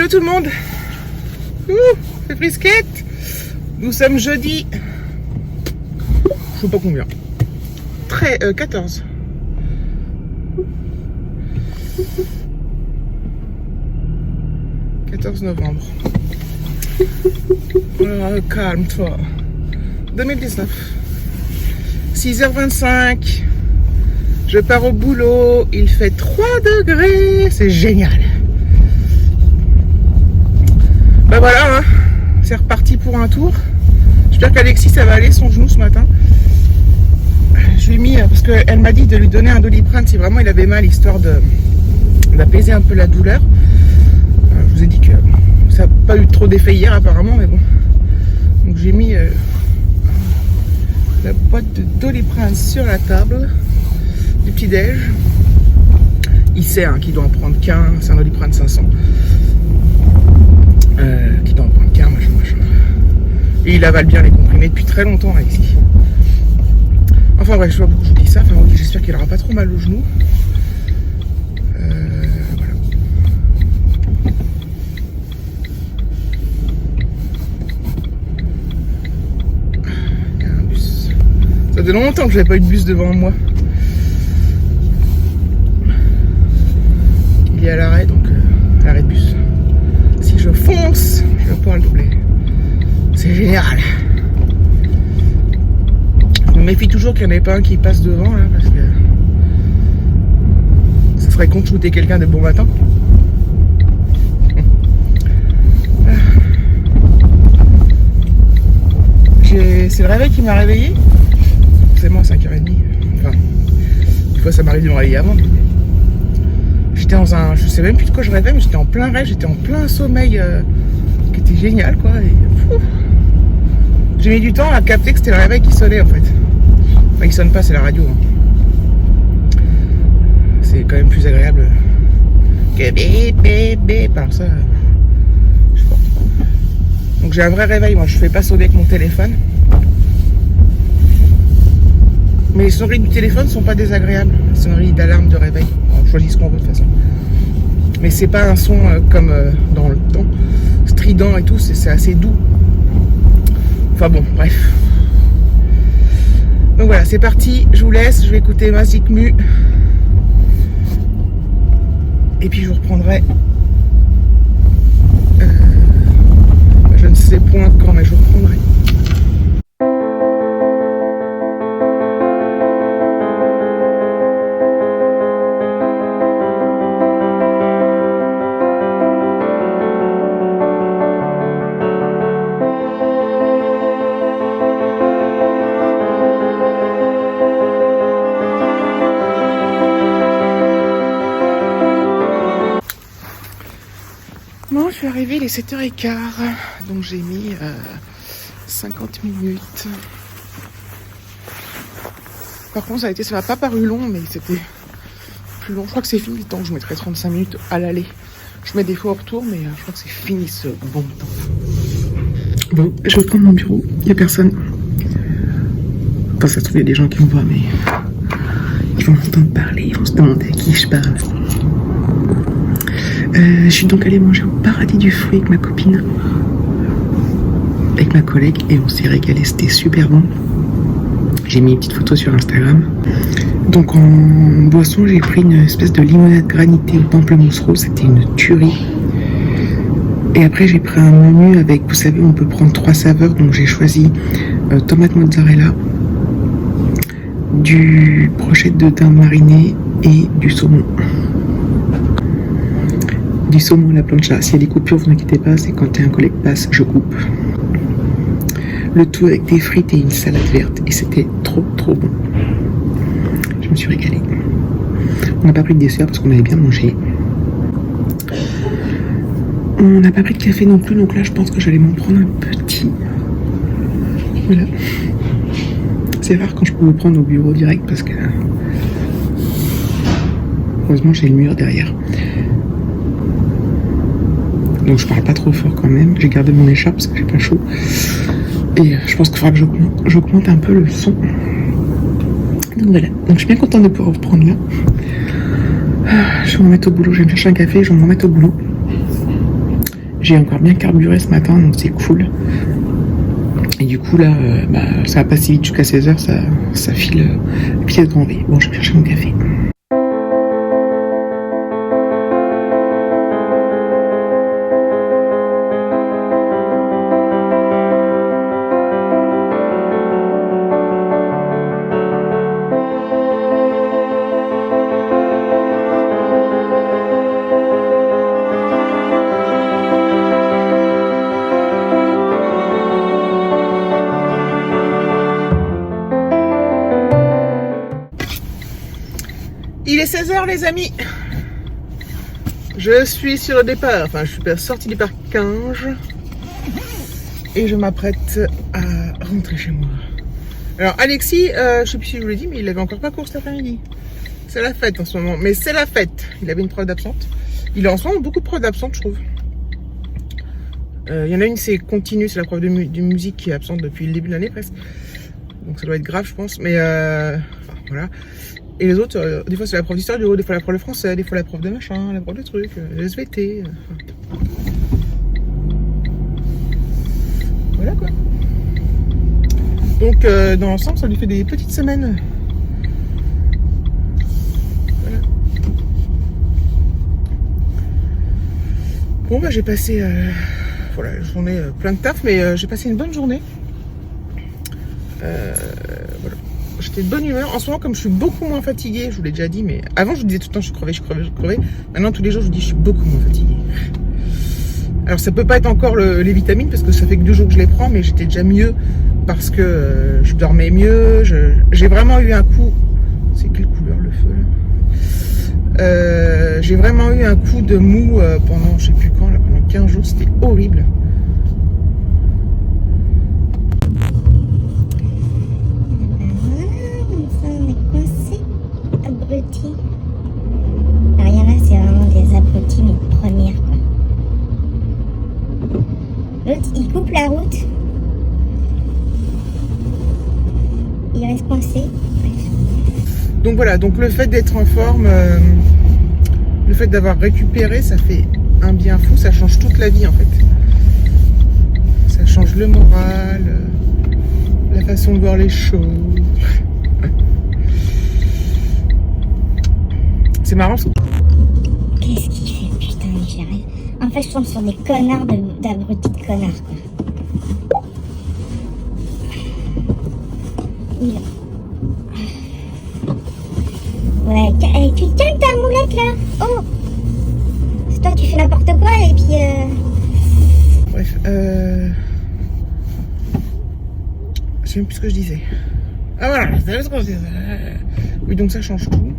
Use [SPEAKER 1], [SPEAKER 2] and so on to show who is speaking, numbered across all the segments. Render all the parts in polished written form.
[SPEAKER 1] tout le monde. C'est frisquette. Nous sommes jeudi. Je sais pas combien. 14. « 14 novembre. Calme-toi. 2019. 6h25. Je pars au boulot. Il fait 3 degrés. C'est génial. Ben voilà, hein. C'est reparti pour un tour. J'espère qu'Alexis, ça va aller son genou ce matin. Je lui ai mis, parce qu'elle m'a dit de lui donner un Doliprane si vraiment il avait mal, histoire d'apaiser un peu la douleur. Je vous ai dit que ça n'a pas eu trop d'effet hier apparemment, mais bon. Donc j'ai mis la boîte de Doliprane sur la table du petit-déj. Il sait hein, qu'il doit en prendre qu'un, c'est un Doliprane 500. Qu'il doit en prendre qu'un, machin. Et il avale bien les comprimés depuis très longtemps, Alexis. Enfin bref, je vois pourquoi je vous dis ça. Enfin, j'espère qu'il n'aura pas trop mal au genou. Voilà. Il y a un bus. Ça fait longtemps que je n'avais pas eu de bus devant moi. Il est à l'arrêt, donc l'arrêt de bus. Si je fonce, je vais pouvoir le doubler. C'est génial. Je me méfie toujours qu'il n'y en ait pas un qui passe devant, là, parce que ça serait con de shooter quelqu'un de bon matin. C'est le réveil qui m'a réveillé. C'est moi, 5h30. Enfin, des fois ça m'arrive de me réveiller avant. J'étais dans un... Je sais même plus de quoi je rêvais, mais j'étais en plein rêve, j'étais en plein sommeil qui était génial, quoi. Et, j'ai mis du temps à capter que c'était le réveil qui sonnait, en fait. Enfin, il sonne pas, c'est la radio. Hein. C'est quand même plus agréable que bip, bip, bip. Alors ça, je sais pas. Donc j'ai un vrai réveil, moi. Je fais pas sonner avec mon téléphone. Mais les sonneries du téléphone sont pas désagréables. Les sonneries d'alarme de réveil. On choisit ce qu'on veut de toute façon. Mais c'est pas un son comme dans le temps, strident et tout, c'est assez doux. Enfin bon, bref. Donc voilà, c'est parti, je vous laisse, je vais écouter Magic Mu. Et puis je vous reprendrai. Je ne sais point quand, mais je vous reprendrai. Bon, je suis arrivée, il est 7h15, donc j'ai mis 50 minutes. Par contre, ça m'a pas paru long, mais c'était plus long. Je crois que c'est fini le temps, je mettrai 35 minutes à l'aller. Je mets des fois au retour, mais je crois que c'est fini ce bon temps. Bon, je vais prendre mon bureau, il n'y a personne. Enfin, ça se trouve, il y a des gens qui me voient, mais ils vont m'entendre parler, ils vont se demander à qui je parle. Je suis donc allée manger au Paradis du Fruit avec ma copine, avec ma collègue, et on s'est régalé, c'était super bon. J'ai mis une petite photo sur Instagram. Donc en boisson, j'ai pris une espèce de limonade granitée au pamplemousse rose, c'était une tuerie. Et après j'ai pris un menu avec, vous savez, on peut prendre 3 saveurs, donc j'ai choisi tomate mozzarella, du brochette de dinde marinée et du saumon. Du saumon à la plancha. S'il y a des coupures, vous inquiétez pas, c'est quand un collègue passe, je coupe. Le tout avec des frites et une salade verte. Et c'était trop bon. Je me suis régalée. On n'a pas pris de dessert parce qu'on avait bien mangé. On n'a pas pris de café non plus, donc là je pense que j'allais m'en prendre un petit. Voilà. C'est rare quand je peux me prendre au bureau direct parce que... Heureusement j'ai le mur derrière. Donc je parle pas trop fort quand même. J'ai gardé mon écharpe parce que j'ai pas chaud. Et je pense qu'il faudra que j'augmente un peu le son. Donc voilà. Donc je suis bien contente de pouvoir reprendre là. Je vais m'en mettre au boulot. Je vais me chercher un café et je vais m'en mettre au boulot. J'ai encore bien carburé ce matin, donc c'est cool. Et du coup là, ça va pas si vite jusqu'à 16h, ça file pied de grand V. Bon, je vais chercher mon café. Il est 16h les amis. Je suis sur le départ, enfin je suis sortie du parc 15 et je m'apprête à rentrer chez moi. Alors Alexis, je sais plus si je vous l'ai dit, mais il avait encore pas cours cet après-midi. C'est la fête en ce moment, mais c'est la fête. Il avait une preuve d'absente. Il a en ce moment beaucoup de preuves d'absente, je trouve. Il y en a une, c'est continu, c'est la preuve de musique qui est absente depuis le début de l'année presque. Donc ça doit être grave, je pense. Mais enfin, voilà. Et les autres, des fois c'est la prof d'histoire du haut, des fois la prof de français, des fois la prof de machin, la prof de trucs, le SVT. Voilà quoi. Donc dans l'ensemble, ça lui fait des petites semaines. Voilà. Bon bah j'ai passé voilà, une journée plein de taf, mais j'ai passé une bonne journée. Voilà. J'étais de bonne humeur. En ce moment, comme je suis beaucoup moins fatiguée, je vous l'ai déjà dit, mais avant je vous disais tout le temps je suis crevée, je suis crevée, je suis crevée. Maintenant tous les jours je vous dis je suis beaucoup moins fatiguée. Alors ça peut pas être encore les vitamines parce que ça fait que 2 jours que je les prends, mais j'étais déjà mieux parce que je dormais mieux. J'ai vraiment eu un coup. C'est quelle couleur le feu là? J'ai vraiment eu un coup de mou pendant je sais plus quand, là, pendant 15 jours, c'était horrible.
[SPEAKER 2] Abrutis. Alors il y en a, c'est vraiment des abrutis, mais de première quoi. L'autre, il coupe la route. Il reste coincé. Bref.
[SPEAKER 1] Donc voilà, donc le fait d'être en forme, le fait d'avoir récupéré, ça fait un bien fou, ça change toute la vie en fait. Ça change le moral, la façon de voir les choses. C'est marrant.
[SPEAKER 2] Qu'est-ce qu'il fait, putain, j'y arrive. En fait, je tombe sur des connards d'abrutis de connards, quoi. Il... Ouais, tu calmes ta moulette, là. Oh, c'est toi, tu fais n'importe quoi, et puis...
[SPEAKER 1] Bref, je sais même plus ce que je disais. Ah voilà, c'est ce que je disais. Oui, donc ça change tout.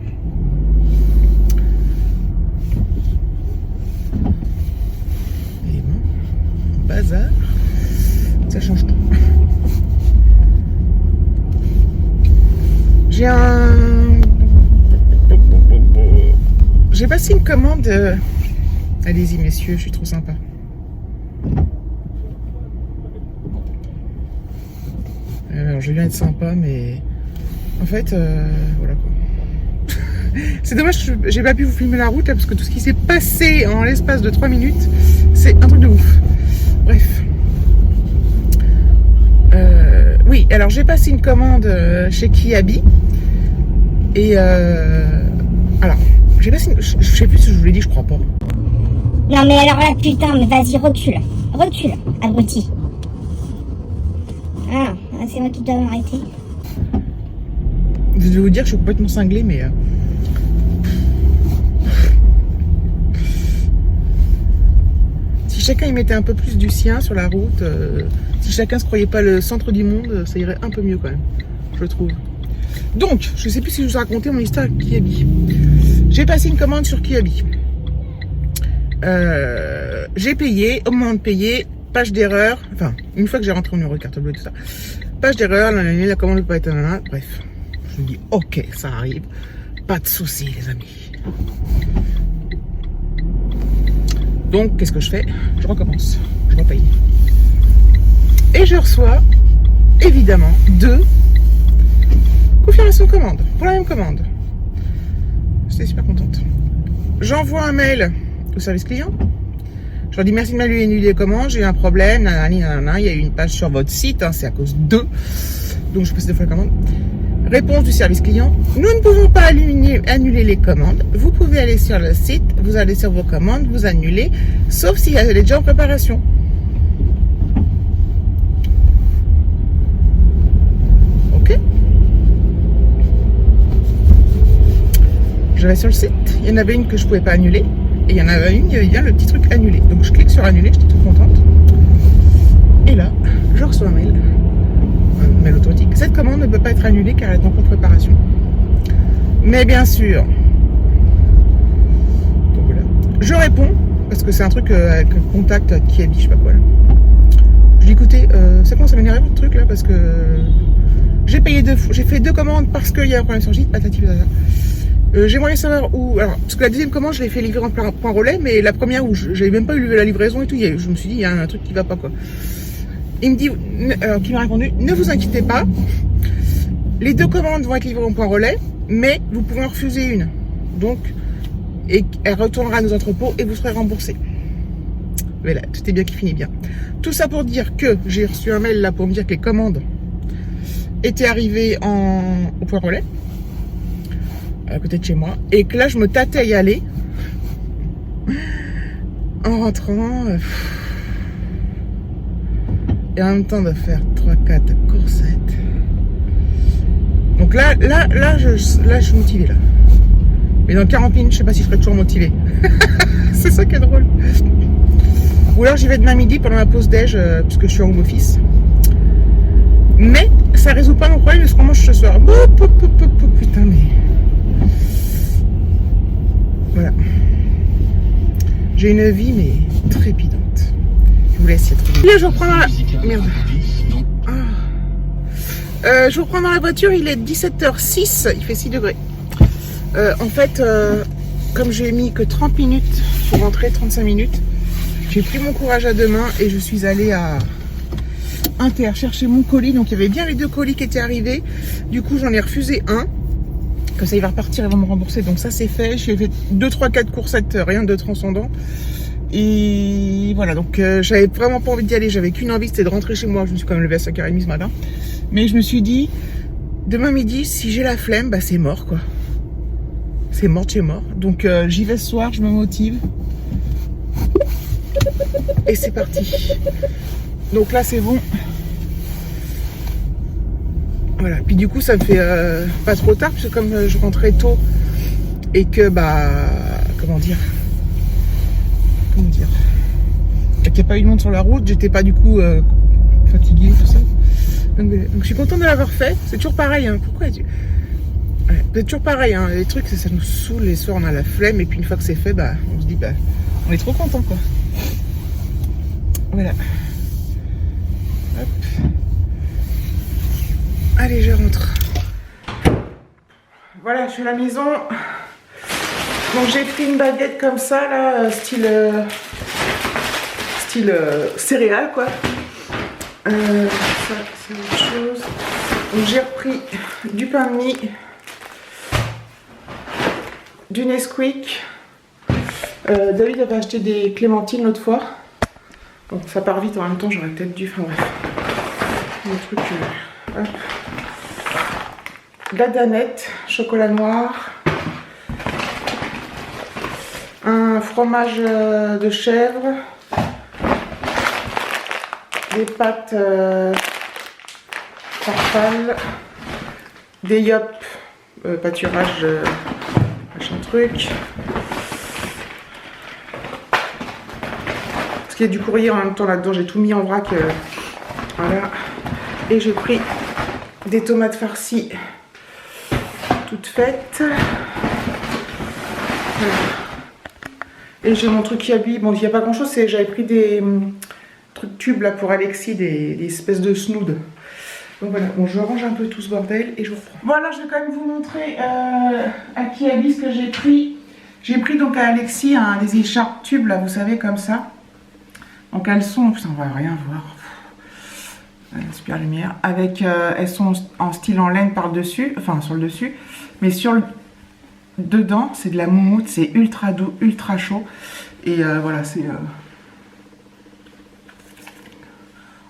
[SPEAKER 1] Bazar, ça change tout. J'ai passé une commande. Allez-y messieurs, je suis trop sympa. Alors je viens être sympa, mais en fait, voilà quoi. C'est dommage que j'ai pas pu vous filmer la route là, parce que tout ce qui s'est passé en l'espace de 3 minutes, c'est un truc de ouf. Bref. Oui, alors j'ai passé une commande chez Kiabi. Et alors, j'ai passé une... Je sais plus si je vous l'ai dit, je crois pas.
[SPEAKER 2] Non mais alors là, putain, mais vas-y, recule. Recule, abruti. Ah, c'est moi qui dois m'arrêter.
[SPEAKER 1] Je vais vous dire que je suis complètement cinglée, mais... Si chacun y mettait un peu plus du sien sur la route, si chacun se croyait pas le centre du monde, ça irait un peu mieux quand même, je trouve. Donc, je sais plus si je vous ai raconté mon histoire avec Kiabi. J'ai passé une commande sur Kiabi. J'ai payé, au moment de payer, page d'erreur, enfin, une fois que j'ai rentré mon numéro de carte bleue et tout ça, page d'erreur, la commande ne peut pas être là, bref. Je me dis, ok, ça arrive, pas de soucis les amis. Donc, qu'est-ce que je fais? Je recommence, je repaye. Et je reçois, évidemment, 2 confirmations de commande, pour la même commande. J'étais super contente. J'envoie un mail au service client. Je leur dis merci de m'annuler les commandes, j'ai eu un problème, nanani, nanana, il y a eu une page sur votre site, hein, c'est à cause d'eux. Donc je passe 2 fois la commande. Réponse du service client, nous ne pouvons pas annuler les commandes. Vous pouvez aller sur le site, vous allez sur vos commandes, vous annulez, sauf si elle est déjà en préparation. Ok. Je vais sur le site, il y en avait une que je ne pouvais pas annuler. Et il y en avait une, il y avait bien le petit truc annulé. Donc je clique sur annuler, j'étais toute contente. Et là, je reçois un mail automatique. Cette commande ne peut pas être annulée car elle est en cours de préparation. Mais bien sûr, donc voilà. Je réponds, parce que c'est un truc avec un contact qui habite, je sais pas quoi là. Je dis écoutez, ça commence à m'énerver votre truc là, parce que j'ai payé j'ai fait 2 commandes parce qu'il y a un problème sur le site, patati patata. J'aimerais savoir où. Alors, parce que la deuxième commande, je l'ai fait livrer en point relais, mais la première où j'avais même pas eu la livraison et tout, je me suis dit, il y a un truc qui va pas quoi. Il me dit, qui m'a répondu, ne vous inquiétez pas, les 2 commandes vont être livrées en point relais, mais vous pouvez en refuser une. Donc, et elle retournera à nos entrepôts et vous serez remboursé. Voilà, tout est bien qui finit bien. Tout ça pour dire que j'ai reçu un mail là pour me dire que les commandes étaient arrivées au point relais, à côté de chez moi, et que là je me tâtais à y aller en rentrant et en même temps de faire 3-4 coursettes. Donc là je suis motivée là, mais dans 40 minutes je sais pas si je serai toujours motivée. C'est ça qui est drôle. Ou alors j'y vais demain midi pendant la pause déj puisque je suis en home office, mais ça résout pas mon problème de ce qu'on mange ce soir. Putain mais voilà. J'ai une vie mais trépidante. Je vous laisse y être. Là, je reprends dans la... Merde. Je reprends dans la voiture, il est 17h06, il fait 6 degrés. En fait, comme j'ai mis que 30 minutes pour rentrer, 35 minutes, j'ai pris mon courage à 2 mains et je suis allée à Inter chercher mon colis. Donc il y avait bien les 2 colis qui étaient arrivés. Du coup, j'en ai refusé un. Comme ça, il va repartir, ils vont me rembourser. Donc ça, c'est fait. J'ai fait 2, 3, 4 coursettes, rien de transcendant. Et voilà, donc j'avais vraiment pas envie d'y aller. J'avais qu'une envie, c'était de rentrer chez moi. Je me suis quand même levée à 5h30 ce matin. Mais je me suis dit, demain midi, si j'ai la flemme, bah c'est mort, quoi. C'est mort de chez mort. Donc j'y vais ce soir, je me motive. Et c'est parti. Donc là, c'est bon. Voilà, puis du coup ça me fait pas trop tard, parce que comme je rentrais tôt et que comment dire qu'il n'y a pas eu de monde sur la route, j'étais pas du coup fatiguée, tout ça. Donc je suis contente de l'avoir fait. C'est toujours pareil, hein. Pourquoi c'est toujours pareil, hein. Les trucs ça nous saoule, les soirs on a la flemme, et puis une fois que c'est fait, on se dit on est trop content quoi. Voilà. Hop. Allez, je rentre. Voilà, je suis à la maison. Donc j'ai pris une baguette comme ça, là, style céréales, quoi. Ça, c'est autre chose. Donc j'ai repris du pain de mie, du Nesquik. David avait acheté des clémentines l'autre fois. Donc ça part vite en même temps, j'aurais peut-être dû... Enfin bref. Le truc... hop. La danette, chocolat noir, un fromage de chèvre, des pâtes farfales, des yop, pâturage, machin truc. Parce qu'il y a du courrier en même temps là-dedans, j'ai tout mis en vrac. Voilà. Et j'ai pris des tomates farcies. Toute faite. Voilà. Et j'ai mon truc qui habille. Bon, il n'y a pas grand chose. J'avais pris des trucs tubes là pour Alexis, des espèces de snoods. Donc voilà, bon, je range un peu tout ce bordel et je reprends. Bon, alors je vais quand même vous montrer à qui habille ce que j'ai pris. J'ai pris donc à Alexis des écharpes tubes là, vous savez, comme ça. Donc elles sont, putain, on va rien voir. Super lumière, avec elles sont en style en laine par dessus, enfin sur le dessus, mais sur le dedans c'est de la moumoute, c'est ultra doux, ultra chaud, et voilà, c'est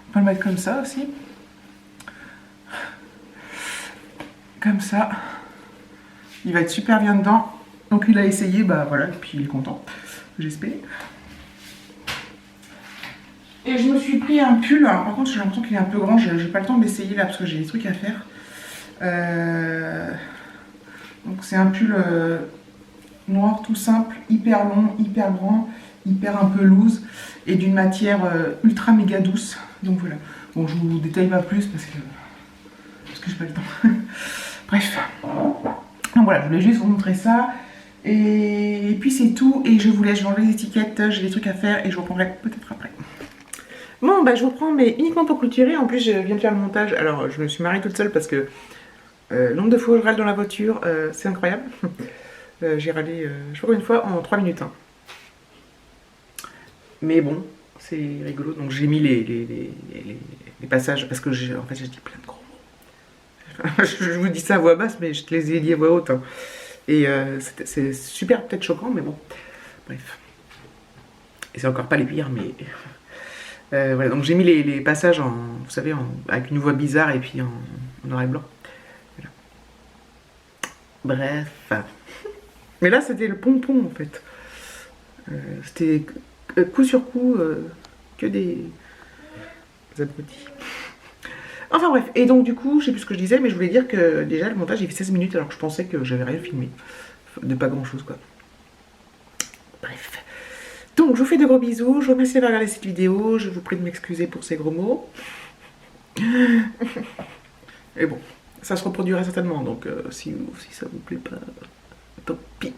[SPEAKER 1] On peut le mettre comme ça aussi. Comme ça. Il va être super bien dedans. Donc il a essayé, bah voilà, et puis il est content. J'espère. Et je me suis pris un pull. Alors, par contre, j'ai l'impression qu'il est un peu grand. J'ai pas le temps d'essayer là parce que j'ai des trucs à faire. Donc c'est un pull noir tout simple, hyper long, hyper grand, hyper un peu loose et d'une matière ultra méga douce. Donc voilà. Bon, je vous détaille pas plus parce que j'ai pas le temps. Bref. Donc voilà, je voulais juste vous montrer ça. Et puis c'est tout. Et je vous laisse, je vais enlever les étiquettes. J'ai des trucs à faire et je vous reprendrai peut-être après. Bon, bah je vous reprends, mais uniquement pour clôturer. En plus, je viens de faire le montage. Alors, je me suis marrée toute seule parce que nombre de fois où je râle dans la voiture, c'est incroyable. J'ai râlé, je sais pas combien de fois, en 3 minutes. Hein. Mais bon, c'est rigolo. Donc j'ai mis les passages parce que en fait j'ai dit plein de gros mots. Je vous dis ça à voix basse, mais je te les ai dit à voix haute. Hein. Et c'est super peut-être choquant, mais bon, bref. Et c'est encore pas les pires, mais... voilà, donc j'ai mis les passages en, vous savez, avec une voix bizarre et puis en noir et blanc. Voilà. Bref. Mais là, c'était le pompon, en fait. C'était coup sur coup que des abrutis. Enfin bref, et donc du coup, je sais plus ce que je disais, mais je voulais dire que déjà le montage il fait 16 minutes alors que je pensais que j'avais rien filmé. De pas grand chose quoi. Bref. Donc je vous fais de gros bisous, je vous remercie d'avoir regardé cette vidéo, je vous prie de m'excuser pour ces gros mots. Et bon, ça se reproduira certainement, donc si ça vous plaît pas, tant pis.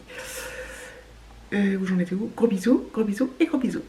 [SPEAKER 1] Où j'en étais où? Gros bisous et gros bisous.